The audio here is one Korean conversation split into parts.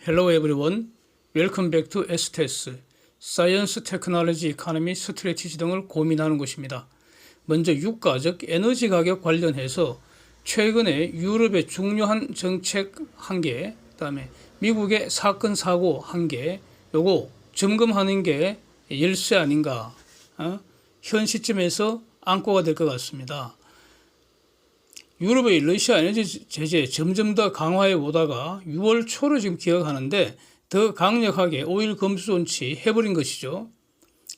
Hello everyone. Welcome back to STS, Science, Technology, Economy, Strategy 등을 고민하는 곳입니다. 먼저 유가, 즉 에너지 가격 관련해서 최근에 유럽의 중요한 정책 한계, 그다음에 미국의 사건 사고 한계, 요거 점검하는 게 열쇠 아닌가, 현 시점에서 안고가 될 것 같습니다. 유럽의 러시아 에너지 제재 점점 더 강화해 오다가 6월 초로 지금 기억하는데 더 강력하게 오일 검수존치 해버린 것이죠.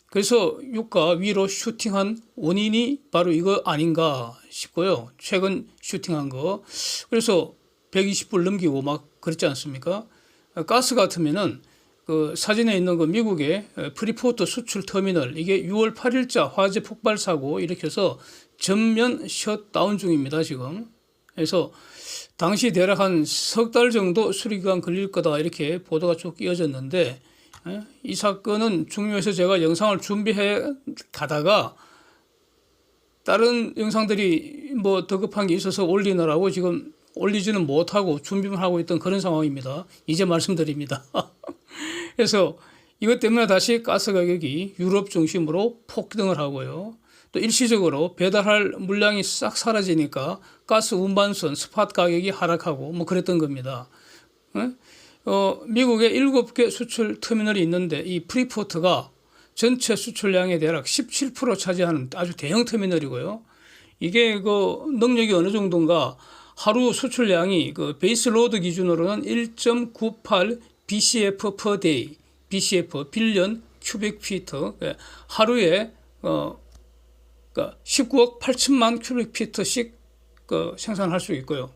그래서 유가 위로 슈팅한 원인이 바로 이거 아닌가 싶고요. 최근 슈팅한 거. 그래서 120불 넘기고 막 그랬지 않습니까? 가스 같으면은 그 사진에 있는 그 미국의 프리포트 수출 터미널, 이게 6월 8일자 화재 폭발 사고 일으켜서 전면 셧다운 중입니다, 지금. 그래서 당시 대략 한 석 달 정도 수리기간 걸릴 거다, 이렇게 보도가 쭉 이어졌는데, 이 사건은 중요해서 제가 영상을 준비해 가다가 다른 영상들이 뭐 더 급한 게 있어서 올리느라고 지금 올리지는 못하고 준비만 하고 있던 그런 상황입니다. 이제 말씀드립니다. 그래서 이것 때문에 다시 가스 가격이 유럽 중심으로 폭등을 하고요. 또 일시적으로 배달할 물량이 싹 사라지니까 가스 운반선 스팟 가격이 하락하고 뭐 그랬던 겁니다. 미국에 7개 수출 터미널이 있는데 이 프리포트가 전체 수출량의 대략 17% 차지하는 아주 대형 터미널이고요. 이게 그 능력이 어느 정도인가, 하루 수출량이 그 베이스 로드 기준으로는 1.98 BCF per day, BCF 빌리언 큐빅 피트, 하루에 19억 8천만 큐빅 피트씩 생산할 수 있고요.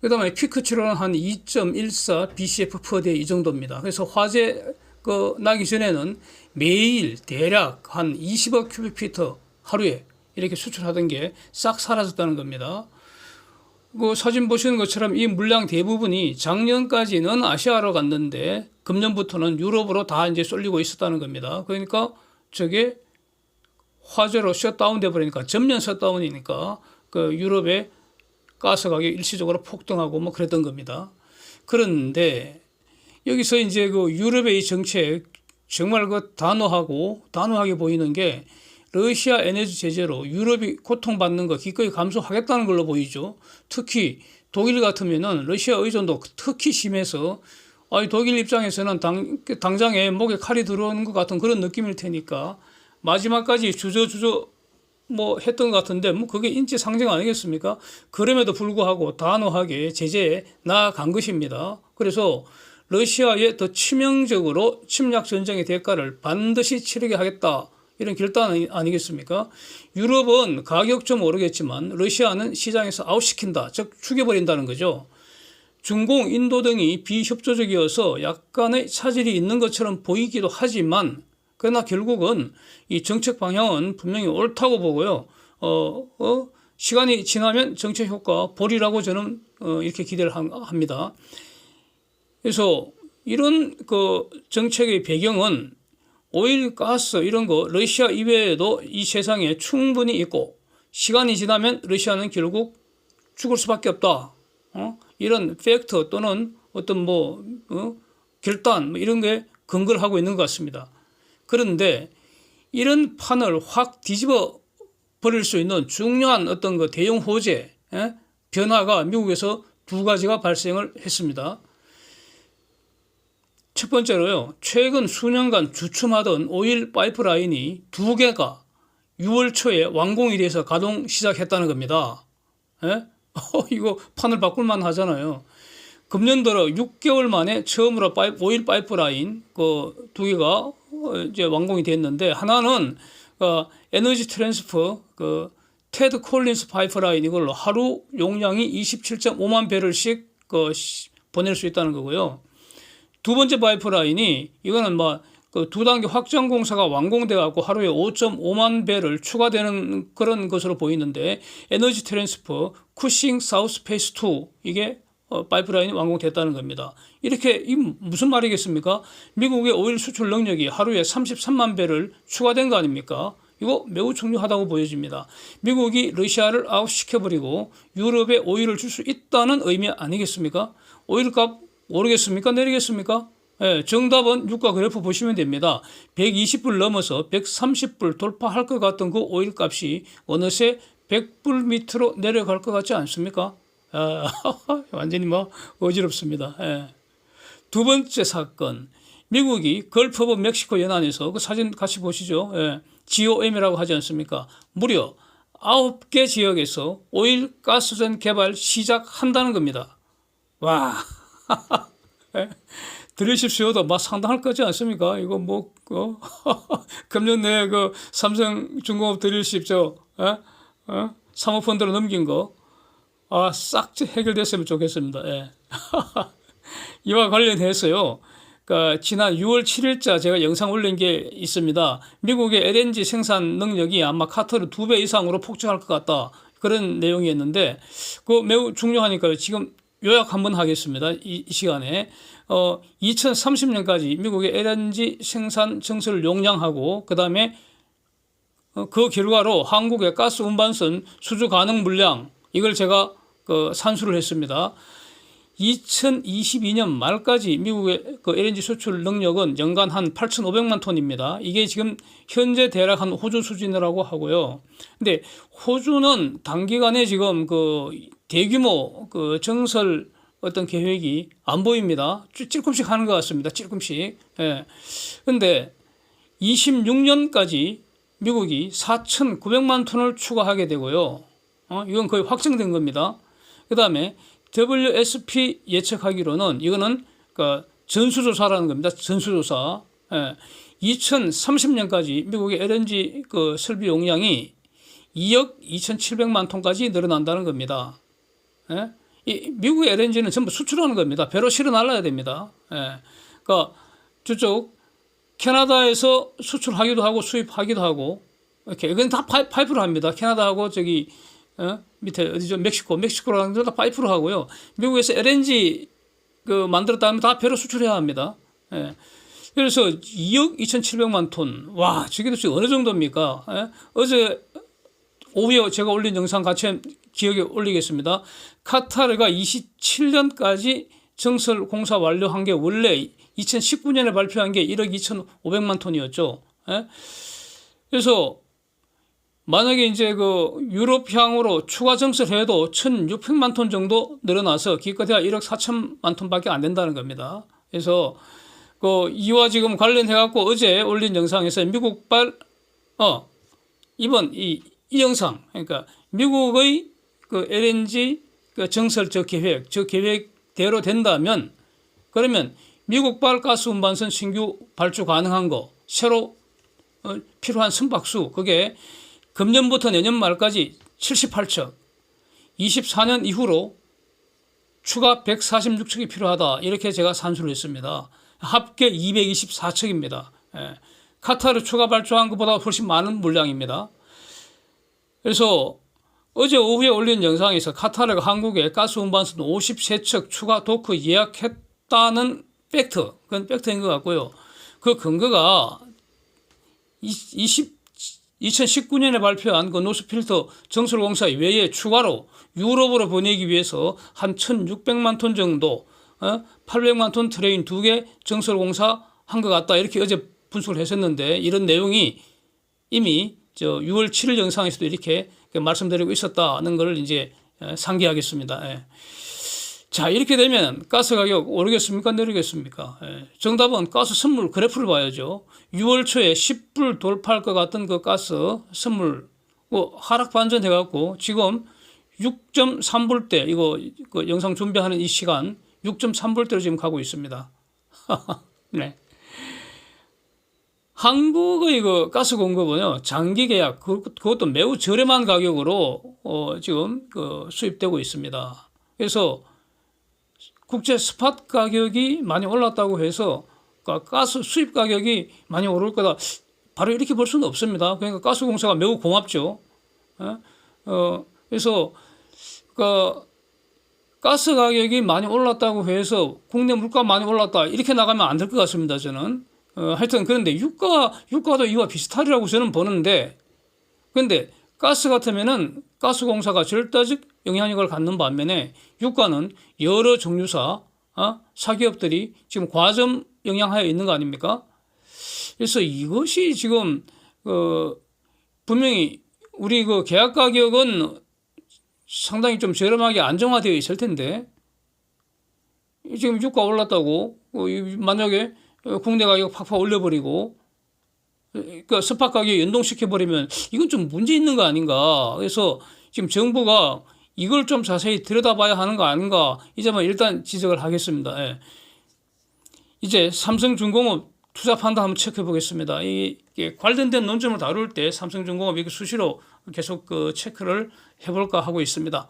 그 다음에 피크치로는 한 2.14 BCF per day 이 정도입니다. 그래서 화재 나기 전에는 매일 대략 한 20억 큐빅 피트 하루에 이렇게 수출하던 게 싹 사라졌다는 겁니다. 그 사진 보시는 것처럼 이 물량 대부분이 작년까지는 아시아로 갔는데 금년부터는 유럽으로 다 이제 쏠리고 있었다는 겁니다. 그러니까 저게 화재로 셧다운 돼 버리니까, 전면 셧다운이니까 그 유럽의 가스 가격이 일시적으로 폭등하고 뭐 그랬던 겁니다. 그런데 여기서 이제 그 유럽의 이 정책 정말 그 단호하게 보이는 게, 러시아 에너지 제재로 유럽이 고통받는 거 기꺼이 감수하겠다는 걸로 보이죠. 특히 독일 같으면은 러시아 의존도 특히 심해서 독일 입장에서는 당장에 목에 칼이 들어오는 것 같은 그런 느낌일 테니까 마지막까지 주저주저 뭐 했던 것 같은데, 뭐 그게 인지상정 아니겠습니까? 그럼에도 불구하고 단호하게 제재에 나아간 것입니다. 그래서 러시아에 더 치명적으로 침략 전쟁의 대가를 반드시 치르게 하겠다, 이런 결단 아니겠습니까? 유럽은 가격 좀 오르겠지만 러시아는 시장에서 아웃시킨다, 즉 죽여버린다는 거죠. 중공, 인도 등이 비협조적이어서 약간의 차질이 있는 것처럼 보이기도 하지만, 그러나 결국은 이 정책 방향은 분명히 옳다고 보고요. 시간이 지나면 정책 효과 보리라고 저는 이렇게 기대를 합니다. 그래서 이런 그 정책의 배경은 오일, 가스 이런 거 러시아 이외에도 이 세상에 충분히 있고, 시간이 지나면 러시아는 결국 죽을 수밖에 없다. 이런 팩트 또는 어떤 결단 이런 게 근거를 하고 있는 것 같습니다. 그런데 이런 판을 확 뒤집어 버릴 수 있는 중요한 어떤 그 대형 호재, 변화가 미국에서 두 가지가 발생을 했습니다. 첫 번째로요, 최근 수년간 주춤하던 오일 파이프라인이 두 개가 6월 초에 완공이 돼서 가동 시작했다는 겁니다. 이거 판을 바꿀만 하잖아요. 금년 들어 6개월 만에 처음으로 오일 파이프라인 그 두 개가 이제 완공이 됐는데, 하나는 에너지 트랜스퍼 테드 콜린스 파이프라인, 이걸로 하루 용량이 27.5만 배럴씩 보낼 수 있다는 거고요. 두 번째 파이프라인이, 이거는 두 단계 확장 공사가 완공돼 갖고 하루에 5.5만 배럴 추가되는 그런 것으로 보이는데, 에너지 트랜스퍼 쿠싱 사우스 페이스 2, 이게 파이프라인이 완공됐다는 겁니다. 이렇게 무슨 말이겠습니까? 미국의 오일 수출 능력이 하루에 33만 배럴 추가된 거 아닙니까? 이거 매우 중요하다고 보여집니다. 미국이 러시아를 아웃시켜버리고 유럽에 오일을 줄 수 있다는 의미 아니겠습니까? 오일값 오르겠습니까? 내리겠습니까? 예, 정답은 유가 그래프 보시면 됩니다. 120불 넘어서 130불 돌파할 것 같던 그 오일 값이 어느새 100불 밑으로 내려갈 것 같지 않습니까? 아, 완전히 뭐 어지럽습니다. 예. 두 번째 사건, 미국이 걸프 오브 멕시코 연안에서 그 사진 같이 보시죠. 예. GOM이라고 하지 않습니까? 무려 9개 지역에서 오일 가스전 개발 시작한다는 겁니다. 와, 예. 들으십시오도 막 상당할 거지 않습니까? 이거 뭐 금년 내에 그 삼성중공업 드릴십 사모펀드로 넘긴 거, 싹 해결됐으면 좋겠습니다. 예. 이와 관련해서요, 그러니까 지난 6월 7일자 제가 영상 올린 게 있습니다. 미국의 LNG 생산 능력이 아마 카터르 2배 이상으로 폭증할 것 같다. 그런 내용이었는데, 그거 매우 중요하니까요. 지금 요약 한번 하겠습니다. 이 시간에. 2030년까지 미국의 LNG 생산 증설 용량하고, 그 다음에 그 결과로 한국의 가스 운반선 수주 가능 물량, 이걸 제가 산수를 했습니다. 2022년 말까지 미국의 그 LNG 수출 능력은 연간 한 8,500만 톤입니다. 이게 지금 현재 대략 한 호주 수준이라고 하고요. 근데 호주는 단기간에 지금 그 대규모 그 증설 어떤 계획이 안 보입니다. 조금씩 하는 것 같습니다. 조금씩. 예. 근데 26년까지 미국이 4,900만 톤을 추가하게 되고요. 이건 거의 확정된 겁니다. 그 다음에 WSP 예측하기로는 이거는 그러니까 전수조사라는 겁니다. 전수조사. 예. 2030년까지 미국의 LNG 그 설비 용량이 2억 2,700만 톤까지 늘어난다는 겁니다. 예? 이 미국의 LNG는 전부 수출하는 겁니다. 배로 실어 날라야 됩니다. 예. 그러니까 저쪽 캐나다에서 수출하기도 하고 수입하기도 하고 이렇게 이건 다 파이프로 합니다. 캐나다하고 저기 밑에 어디죠? 멕시코라는 데도 다 파이프로 하고요. 미국에서 LNG 그 만들었다 하면 다 배로 수출해야 합니다. 예. 그래서 2억 2,700만 톤. 와, 저게 도대체 어느 정도입니까? 예? 어제 오후에 제가 올린 영상 같이 기억에 올리겠습니다. 카타르가 27년까지 증설 공사 완료한 게 원래 2019년에 발표한 게 1억 2,500만 톤이었죠. 예? 그래서 만약에 이제 그 유럽향으로 추가 증설해도 1,600만 톤 정도 늘어나서 기껏해야 1억 4천만 톤밖에 안 된다는 겁니다. 그래서 그 이와 지금 관련해갖고 어제 올린 영상에서 미국발 이번 이 영상, 그러니까 미국의 그 LNG 그 증설 저 계획대로 된다면, 그러면 미국발 가스 운반선 신규 발주 가능한 거, 새로 필요한 선박수, 그게 금년부터 내년 말까지 78척, 24년 이후로 추가 146척이 필요하다. 이렇게 제가 산수를 했습니다. 합계 224척입니다. 예. 카타르 추가 발주한 것보다 훨씬 많은 물량입니다. 그래서 어제 오후에 올린 영상에서 카타르가 한국에 가스 운반선 53척 추가 도크 예약했다는 팩트, 그건 팩트인 것 같고요. 그 근거가 2019년에 발표한 그 노스필터 정설공사 외에 추가로 유럽으로 보내기 위해서 한 1,600만 톤 정도, 800만 톤 트레인 2개 정설공사 한 것 같다. 이렇게 어제 분석을 했었는데, 이런 내용이 이미 6월 7일 영상에서도 이렇게 말씀드리고 있었다는 걸 이제 상기하겠습니다. 예. 자, 이렇게 되면 가스 가격 오르겠습니까? 내리겠습니까? 예. 정답은 가스 선물 그래프를 봐야죠. 6월 초에 10불 돌파할 것 같던 그 가스 선물 하락 반전해갖고 지금 6.3불대, 이거 그 영상 준비하는 이 시간 6.3불대로 지금 가고 있습니다. 네. 한국의 그 가스 공급은요, 장기 계약, 그것도 매우 저렴한 가격으로 지금 그 수입되고 있습니다. 그래서 국제 스팟 가격이 많이 올랐다고 해서 가스 수입 가격이 많이 오를 거다, 바로 이렇게 볼 수는 없습니다. 그러니까 가스공사가 매우 고맙죠. 그래서 가스 가격이 많이 올랐다고 해서 국내 물가 많이 올랐다, 이렇게 나가면 안 될 것 같습니다. 저는 하여튼 그런데 유가도 이와 비슷하리라고 저는 보는데, 그런데 가스 같으면은 가스공사가 절대적 영향력을 갖는 반면에 유가는 여러 정유사, 사기업들이 지금 과점 영향하에 있는 거 아닙니까? 그래서 이것이 지금 분명히 우리 그 계약 가격은 상당히 좀 저렴하게 안정화되어 있을 텐데 지금 유가 올랐다고 만약에 국내 가격 팍팍 올려버리고 그러니까 스팟 가격 연동시켜 버리면 이건 좀 문제 있는 거 아닌가. 그래서 지금 정부가 이걸 좀 자세히 들여다봐야 하는 거 아닌가. 이 점은 일단 지적을 하겠습니다. 예. 이제 삼성중공업 투자 판단 한번 체크해 보겠습니다. 이게 관련된 논점을 다룰 때 삼성중공업 이거 수시로 계속 체크를 해볼까 하고 있습니다.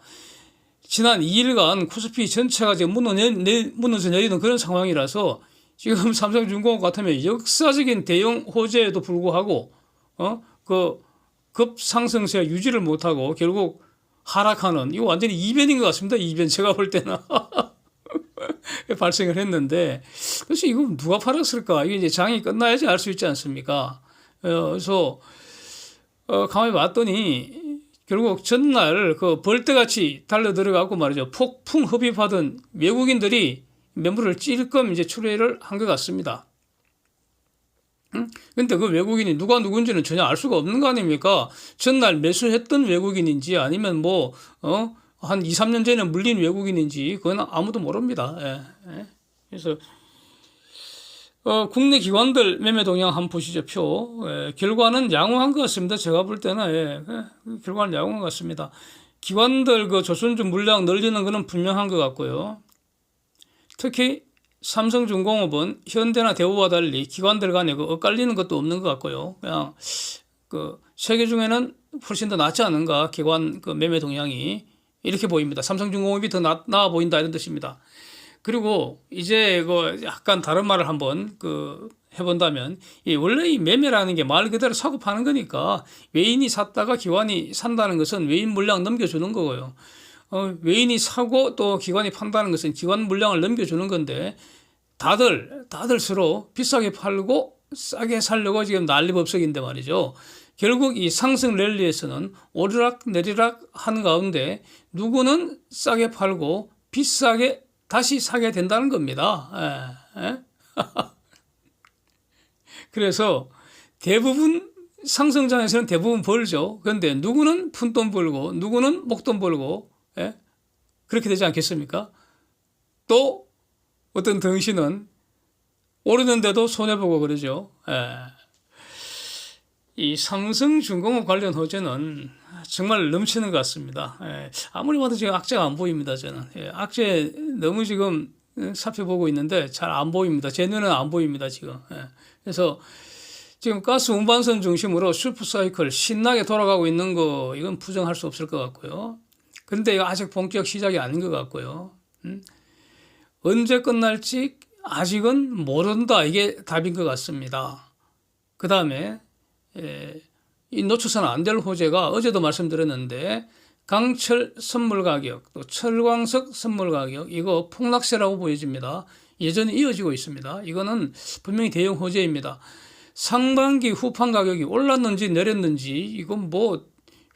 지난 2일간 코스피 전체가 지금 무너져 내리는 그런 상황이라서 지금 삼성중공업 같으면 역사적인 대형 호재에도 불구하고 급상승세 유지를 못하고 결국 하락하는 이거 완전히 이변인 것 같습니다. 이변 제가 볼 때는 발생을 했는데 그래서 이거 누가 팔았을까? 이게 이제 장이 끝나야지 알 수 있지 않습니까? 그래서 가만히 봤더니 결국 전날 벌떼같이 달려 들어가고 말이죠. 폭풍 흡입하던 외국인들이 매물을 찔끔 이제 출회를 한 것 같습니다. 근데 그 외국인이 누군지는 전혀 알 수가 없는 거 아닙니까? 전날 매수했던 외국인인지 아니면 한 2, 3년 전에 물린 외국인인지 그건 아무도 모릅니다. 예. 그래서 국내 기관들 매매 동향 한번 보시죠. 표. 결과는 양호한 것 같습니다. 제가 볼 때는 결과는 양호한 것 같습니다. 기관들 조선주 물량 늘리는 것은 분명한 것 같고요. 특히 삼성중공업은 현대나 대우와 달리 기관들 간에 엇갈리는 것도 없는 것 같고요. 그냥 세계 중에는 훨씬 더 낫지 않은가 기관 매매 동향이 이렇게 보입니다. 삼성중공업이 더 나아 보인다 이런 뜻입니다. 그리고 이제 약간 다른 말을 한번 해본다면 원래 이 매매라는 게 말 그대로 사고 파는 거니까 외인이 샀다가 기관이 산다는 것은 외인 물량 넘겨주는 거고요. 외인이 사고 또 기관이 판다는 것은 기관 물량을 넘겨주는 건데 다들 서로 비싸게 팔고 싸게 살려고 지금 난리법석인데 말이죠. 결국 이 상승 랠리에서는 오르락 내리락 하는 가운데 누구는 싸게 팔고 비싸게 다시 사게 된다는 겁니다. 그래서 대부분 상승장에서는 대부분 벌죠. 그런데 누구는 푼돈 벌고 누구는 목돈 벌고 그렇게 되지 않겠습니까? 또 어떤 덩신은 오르는데도 손해보고 그러죠. 이 삼성중공업 관련 호재는 정말 넘치는 것 같습니다. 아무리 봐도 지금 악재가 안 보입니다. 저는 악재 너무 지금 살펴보고 있는데 잘 안 보입니다. 제 눈에는 안 보입니다. 지금. 그래서 지금 가스 운반선 중심으로 슈퍼사이클 신나게 돌아가고 있는 거 이건 부정할 수 없을 것 같고요. 그런데 이거 아직 본격 시작이 아닌 것 같고요. 언제 끝날지 아직은 모른다. 이게 답인 것 같습니다. 그 다음에 이 놓쳐서는 안 될 호재가 어제도 말씀드렸는데 강철 선물 가격, 또 철광석 선물 가격 이거 폭락세라고 보여집니다. 여전히 이어지고 있습니다. 이거는 분명히 대형 호재입니다. 상반기 후판 가격이 올랐는지 내렸는지 이건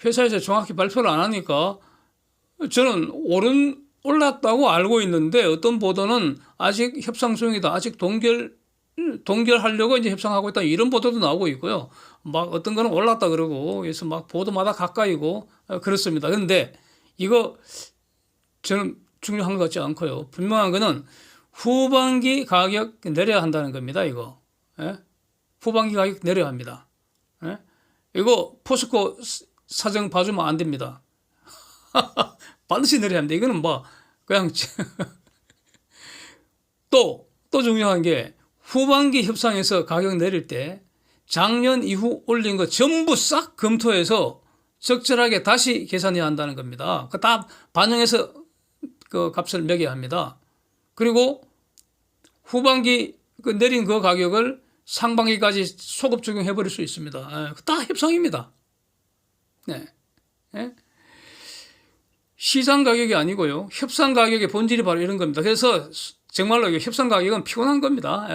회사에서 정확히 발표를 안 하니까 저는 올랐다고 알고 있는데 어떤 보도는 아직 협상 중이다. 아직 동결하려고 이제 협상하고 있다. 이런 보도도 나오고 있고요. 어떤 거는 올랐다 그러고 그래서 보도마다 가까이고 그렇습니다. 그런데 이거 저는 중요한 것 같지 않고요. 분명한 거는 후반기 가격 내려야 한다는 겁니다. 이거. 후반기 가격 내려야 합니다. 이거 포스코 사정 봐주면 안 됩니다. 반드시 내려야 합니다. 이거는 그냥 또 중요한 게 후반기 협상에서 가격 내릴 때 작년 이후 올린 거 전부 싹 검토해서 적절하게 다시 계산해야 한다는 겁니다. 다 반영해서 값을 매겨야 합니다. 그리고 후반기 내린 그 가격을 상반기까지 소급 적용해 버릴 수 있습니다. 다 협상입니다. 시장 가격이 아니고요. 협상 가격의 본질이 바로 이런 겁니다. 그래서 정말로 협상 가격은 피곤한 겁니다.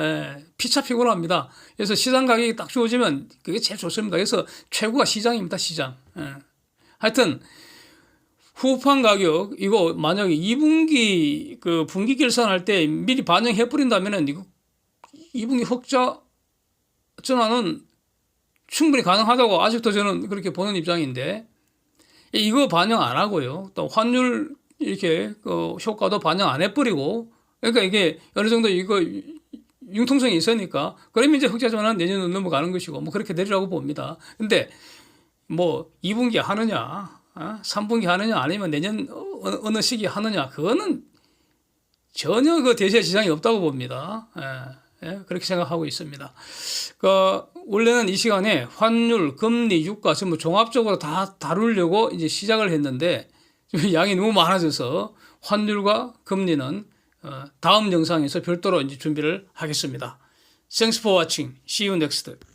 피차 피곤합니다. 그래서 시장 가격이 딱 주어지면 그게 제일 좋습니다. 그래서 최고가 시장입니다. 시장. 하여튼 후판 가격 이거 만약에 2분기 그 분기 결산할 때 미리 반영해 버린다면은 이거 2분기 흑자 전환은 충분히 가능하다고 아직도 저는 그렇게 보는 입장인데 이거 반영 안 하고요. 또 환율 이렇게 그 효과도 반영 안 해버리고 그러니까 이게 어느 정도 이거 융통성이 있으니까 그러면 이제 흑자 전환 내년으로 넘어가는 것이고 뭐 그렇게 되리라고 봅니다. 근데 뭐 2분기 하느냐, 3분기 하느냐 아니면 내년 어느 시기 하느냐 그거는 전혀 그 대세 지장이 없다고 봅니다. 그렇게 생각하고 있습니다. 그 원래는 이 시간에 환율, 금리, 유가 전부 종합적으로 다 다루려고 이제 시작을 했는데 양이 너무 많아져서 환율과 금리는 다음 영상에서 별도로 이제 준비를 하겠습니다. Thanks for watching. See you next.